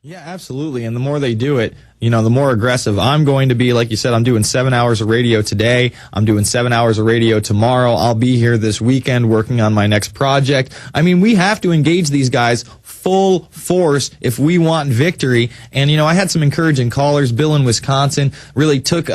Yeah, absolutely. And the more they do it, the more aggressive I'm going to be. Like you said, I'm doing 7 hours of radio today. I'm doing 7 hours of radio tomorrow. I'll be here this weekend working on my next project. I mean, we have to engage these guys full force if we want victory. And, I had some encouraging callers. Bill in Wisconsin really took,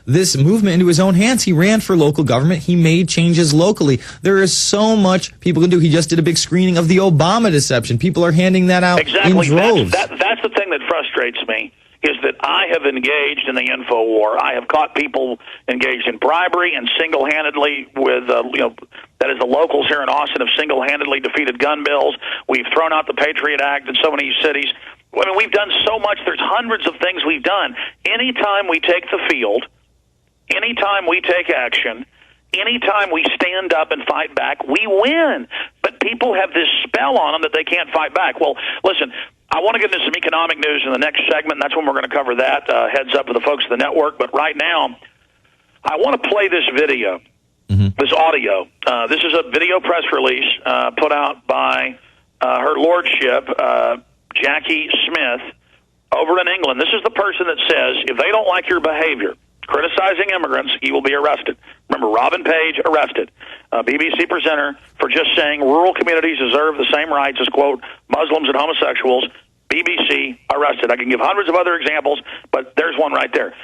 this movement into his own hands. He ran for local government. He made changes locally. There is so much people can do. He just did a big screening of the Obama deception. People are handing that out in droves. That's the thing that frustrates me, is that I have engaged in the info war. I have caught people engaged in bribery and single-handedly with, that is the locals here in Austin have single-handedly defeated gun bills. We've thrown out the Patriot Act in so many cities. I mean, we've done so much. There's hundreds of things we've done. Anytime we take the field, anytime we take action, anytime we stand up and fight back, we win. But people have this spell on them that they can't fight back. Well, listen, I want to get into some economic news in the next segment, and that's when we're going to cover that. Heads up to the folks of the network. But right now, I want to play this video, this audio. This is a video press release put out by Her Lordship, Jackie Smith, over in England. This is the person that says, if they don't like your behavior, criticizing immigrants, you will be arrested. Remember, Robin Page arrested, BBC presenter, for just saying rural communities deserve the same rights as, quote, Muslims and homosexuals. BBC arrested. I can give hundreds of other examples, but there's one right there.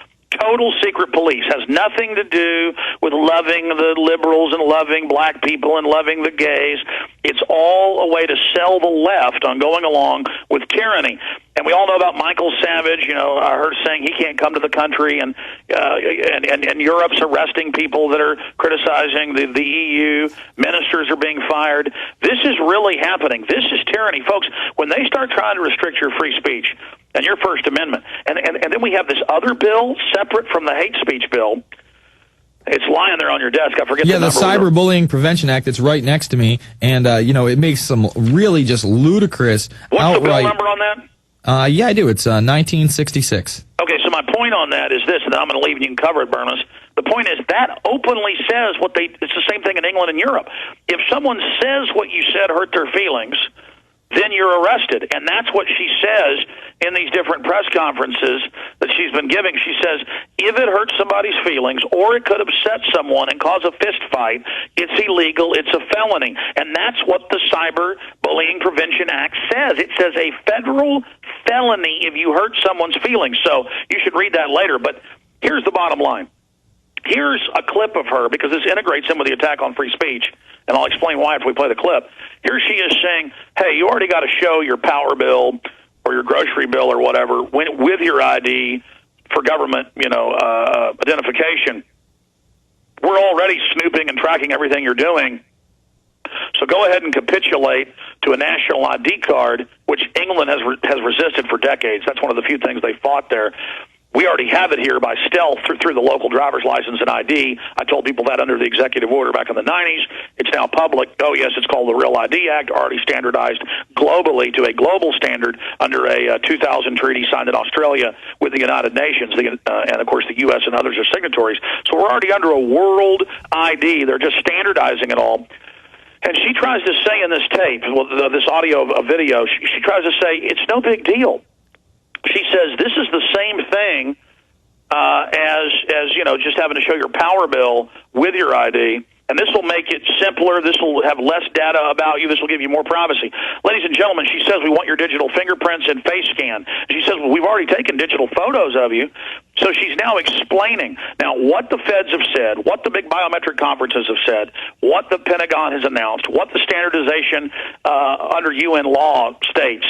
Total secret police has nothing to do with loving the liberals and loving black people and loving the gays. It's all a way to sell the left on going along with tyranny. And we all know about Michael Savage. I heard saying he can't come to the country, and Europe's arresting people that are criticizing the EU. Ministers are being fired. This is really happening. This is tyranny, folks. When they start trying to restrict your free speech and your First Amendment, and then we have this other bill separate from the hate speech bill. It's lying there on your desk. I forget the number. Yeah, the Cyberbullying Prevention Act. It's right next to me, and it makes some really just ludicrous. What's the bill number on that? Yeah, I do. It's 1966. Okay, so my point on that is this, and then I'm going to leave and you can cover it, Bermas. The point is that openly says it's the same thing in England and Europe. If someone says what you said hurt their feelings, then you're arrested. And that's what she says in these different press conferences that she's been giving. She says, if it hurts somebody's feelings or it could upset someone and cause a fist fight, it's illegal, it's a felony. And that's what the Cyberbullying Prevention Act says. It says a federal felony if you hurt someone's feelings. So you should read that later. But here's the bottom line. Here's a clip of her, because this integrates in with the attack on free speech, and I'll explain why if we play the clip. Here she is saying, hey, you already got to show your power bill or your grocery bill or whatever with your ID for government, identification. We're already snooping and tracking everything you're doing. So go ahead and capitulate to a national ID card, which England has resisted for decades. That's one of the few things they fought there. We already have it here by stealth through the local driver's license and ID. I told people that under the executive order back in the 90s. It's now public. Oh, yes, it's called the Real ID Act, already standardized globally to a global standard under a 2000 treaty signed in Australia with the United Nations. And, of course, the U.S. and others are signatories. So we're already under a world ID. They're just standardizing it all. And she tries to say in this tape, this audio of video, she tries to say it's no big deal. She says this is the same thing as just having to show your power bill with your ID, and this will make it simpler. This will have less data about you. This will give you more privacy. Ladies and gentlemen, she says we want your digital fingerprints and face scan. She says, well, we've already taken digital photos of you. So she's now explaining what the feds have said, what the big biometric conferences have said, what the Pentagon has announced, what the standardization under UN law states,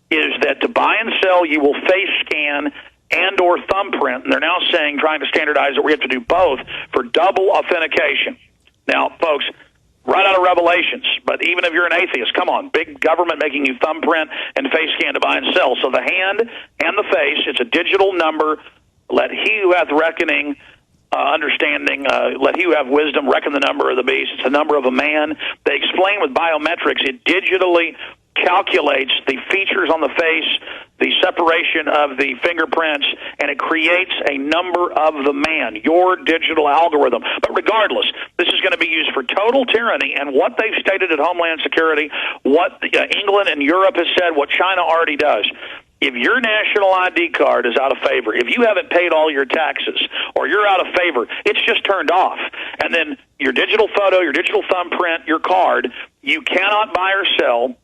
is that to buy and sell, you will face scan and or thumbprint. And they're now saying, trying to standardize that we have to do both for double authentication. Now, folks, right out of Revelations, but even if you're an atheist, come on, big government making you thumbprint and face scan to buy and sell. So the hand and the face, it's a digital number. Let he who hath reckoning, understanding, let he who have wisdom reckon the number of the beast. It's the number of a man. They explain with biometrics, it digitally calculates the features on the face, the separation of the fingerprints, and it creates a number of the man, your digital algorithm. But regardless, this is going to be used for total tyranny, and what they've stated at Homeland Security, what England and Europe has said, what China already does. if your national ID card is out of favor, if you haven't paid all your taxes or you're out of favor, it's just turned off. And then your digital photo, your digital thumbprint, your card, you cannot buy or sell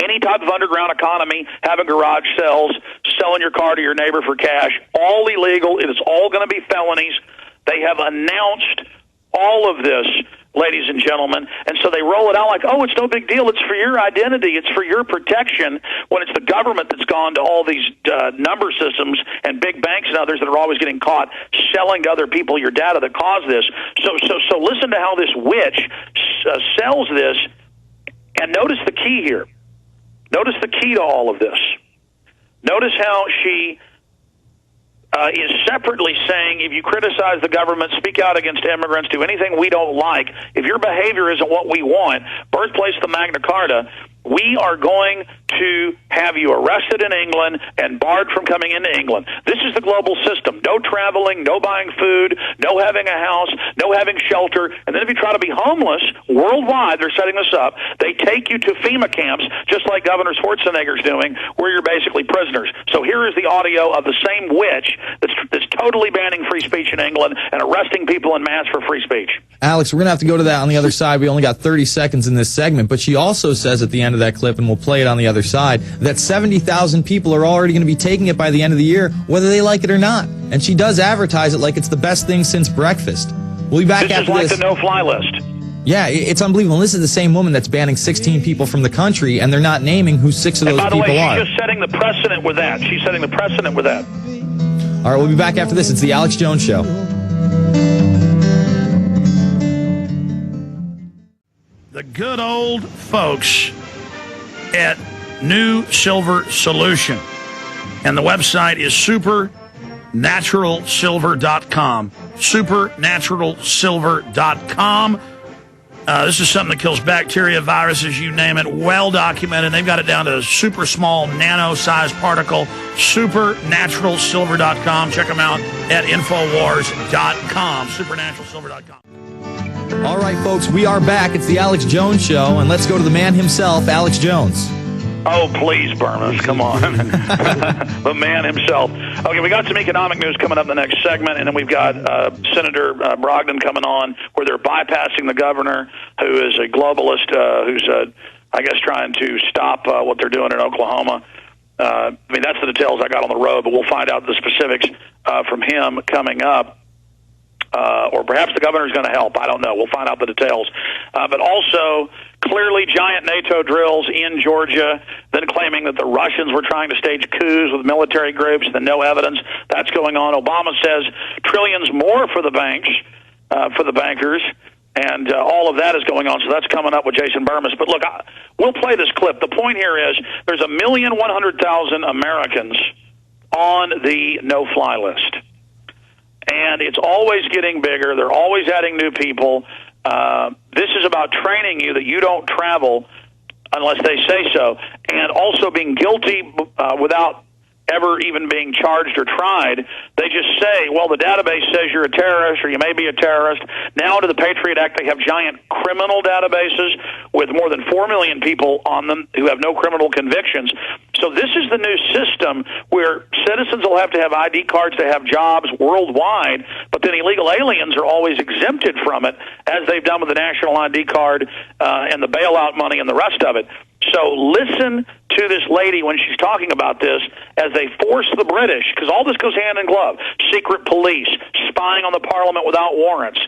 any type of underground economy, having garage sales, selling your car to your neighbor for cash, all illegal. It is all going to be felonies. They have announced all of this, ladies and gentlemen, and so they roll it out like, oh, it's no big deal. It's for your identity. It's for your protection, when it's the government that's gone to all these number systems and big banks and others that are always getting caught selling to other people your data that caused this. So listen to how this witch sells this, and notice the key here. Notice the key to all of this. Notice how she is separately saying, if you criticize the government, speak out against immigrants, do anything we don't like, if your behavior isn't what we want, birthplace of the Magna Carta, we are going to have you arrested in England and barred from coming into England. This is the global system. No traveling, no buying food, no having a house, no having shelter. And then if you try to be homeless worldwide, they're setting this up. They take you to FEMA camps, just like Governor Schwarzenegger's doing, where you're basically prisoners. So here is the audio of the same witch that's totally banning free speech in England and arresting people en masse for free speech. Alex, we're going to have to go to that on the other side. We only got 30 seconds in this segment, but she also says at the end of that clip, and we'll play it on the other side, that 70,000 people are already going to be taking it by the end of the year, whether they like it or not. And she does advertise it like it's the best thing since breakfast. We'll be back after this. This is like the no-fly list. Yeah, it's unbelievable. And this is the same woman that's banning 16 people from the country, and they're not naming who 6 of those people are. By the way, she's just setting the precedent with that. She's setting the precedent with that. All right, we'll be back after this. It's the Alex Jones Show. The good old folks at New Silver Solution. And the website is supernaturalsilver.com. Supernaturalsilver.com. This is something that kills bacteria, viruses, you name it, well documented. They've got it down to a super small nano-sized particle. Supernaturalsilver.com. Check them out at Infowars.com. Supernaturalsilver.com. All right, folks, we are back. It's the Alex Jones Show, and let's go to the man himself, Alex Jones. Oh, please, Bermas, come on. The man himself. Okay, we got some economic news coming up in the next segment, and then we've got Senator Brogdon coming on, where they're bypassing the governor, who is a globalist, who's, I guess, trying to stop what they're doing in Oklahoma. I mean, that's the details I got on the road, but we'll find out the specifics from him coming up. Or perhaps the governor's going to help. I don't know. We'll find out the details. But also, clearly giant NATO drills in Georgia, then claiming that the Russians were trying to stage coups with military groups, then no evidence. That's going on. Obama says trillions more for the banks, for the bankers, and all of that is going on. So that's coming up with Jason Bermas. But look, we'll play this clip. The point here is there's 1,100,000 Americans on the no-fly list. And it's always getting bigger. They're always adding new people. This is about training you that you don't travel unless they say so, and also being guilty without ever even being charged or tried. They just say, well, the database says you're a terrorist or you may be a terrorist. Now under the Patriot Act, they have giant criminal databases with more than 4 million people on them who have no criminal convictions. So this is the new system where citizens will have to have ID cards to have jobs worldwide, but then illegal aliens are always exempted from it, as they've done with the national ID card and the bailout money and the rest of it. So listen to this lady when she's talking about this as they force the British, because all this goes hand in glove. Secret police, spying on the parliament without warrants.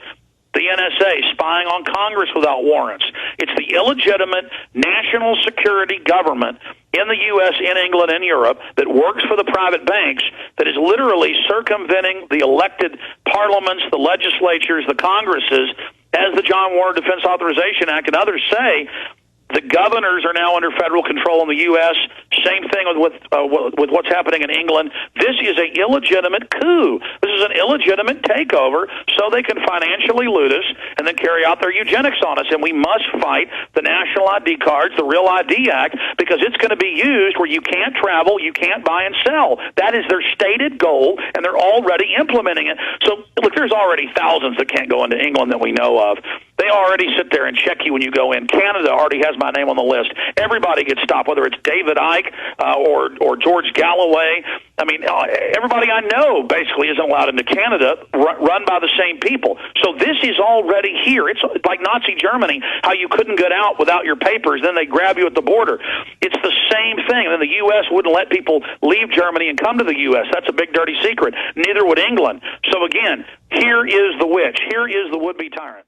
The NSA spying on Congress without warrants. It's the illegitimate national security government in the U.S., in England, and Europe that works for the private banks that is literally circumventing the elected parliaments, the legislatures, the Congresses, as the John Warner Defense Authorization Act and others say. The governors are now under federal control in the U.S. Same thing with what's happening in England. This is an illegitimate coup. This is an illegitimate takeover so they can financially loot us and then carry out their eugenics on us. And we must fight the national ID cards, the Real ID Act, because it's going to be used where you can't travel, you can't buy and sell. That is their stated goal, and they're already implementing it. So, look, there's already thousands that can't go into England that we know of. They already sit there and check you when you go in. Canada already has my name on the list. Everybody gets stopped, whether it's David Icke or George Galloway. I mean, everybody I know basically isn't allowed into Canada, run by the same people. So this is already here. It's like Nazi Germany, how you couldn't get out without your papers, then they grab you at the border. It's the same thing. Then the U.S. wouldn't let people leave Germany and come to the U.S. That's a big, dirty secret. Neither would England. So again, here is the witch. Here is the would-be tyrant.